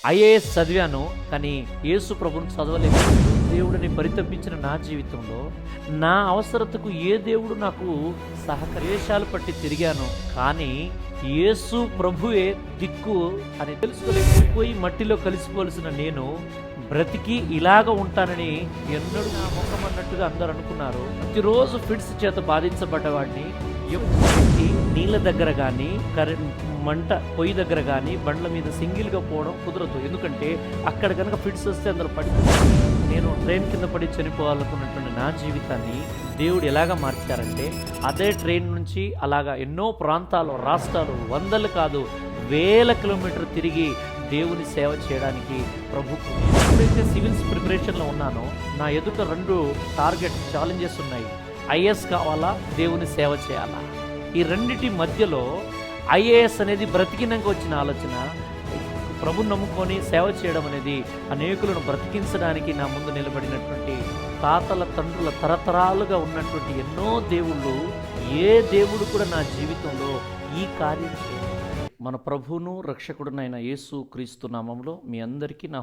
IAS చదివాను, కానీ యేసు ప్రభువుని చదవలేదు. దేవుడిని పరితపించిన నా జీవితంలో నా అవసరతకు ఏ దేవుడు నాకు సహకరేషాలు పట్టి తిరిగాను, కానీ యేసు ప్రభువే దిక్కు అని తెలుసుకోలేకపోయి మట్టిలో కలిసిపోవలసిన నేను బ్రతికి ఇలాగ ఉంటానని ఎన్నడూ నా ముఖం అన్నట్టుగా అందరూ అనుకున్నారు. ప్రతిరోజు ఫిట్స్ చేత బాధించబడ్డవాడిని ఎప్పటికీ నీళ్ళ దగ్గర కానీ మంట పొయ్యి దగ్గర కానీ బండ్ల మీద సింగిల్గా పోవడం కుదరదు. ఎందుకంటే అక్కడ కనుక ఫిట్స్ వస్తే అందరూ పడి, నేను ట్రైన్ కింద పడి చనిపోవాలనుకున్నటువంటి నా జీవితాన్ని దేవుడు ఎలాగ మార్చారంటే, అదే ట్రైన్ నుంచి అలాగా ఎన్నో ప్రాంతాలు, రాష్ట్రాలు, వందలు కాదు వేల కిలోమీటర్లు తిరిగి దేవుని సేవ చేయడానికి ప్రభుత్వం. ఎప్పుడైతే సివిల్స్ ప్రిపరేషన్లో ఉన్నానో నా ఎదుట 2 టార్గెట్ ఛాలెంజెస్ ఉన్నాయి. ఐఏఎస్ కావాలా, దేవుని సేవ చేయాలా. ఈ రెండిటి మధ్యలో ఐఏఎస్ అనేది బ్రతికినాక వచ్చిన ఆలోచన. ప్రభుని నమ్ముకొని సేవ చేయడం అనేది అనేకులను బ్రతికించడానికి నా ముందు నిలబడినటువంటి తాతల తండ్రుల తరతరాలుగా ఉన్నటువంటి ఎన్నో దేవుళ్ళు, ఏ దేవుడు కూడా నా జీవితంలో ఈ కార్యం చేయలేదు. మన ప్రభువును రక్షకుడునైన యేసు క్రీస్తు నామములో మీ అందరికీ నా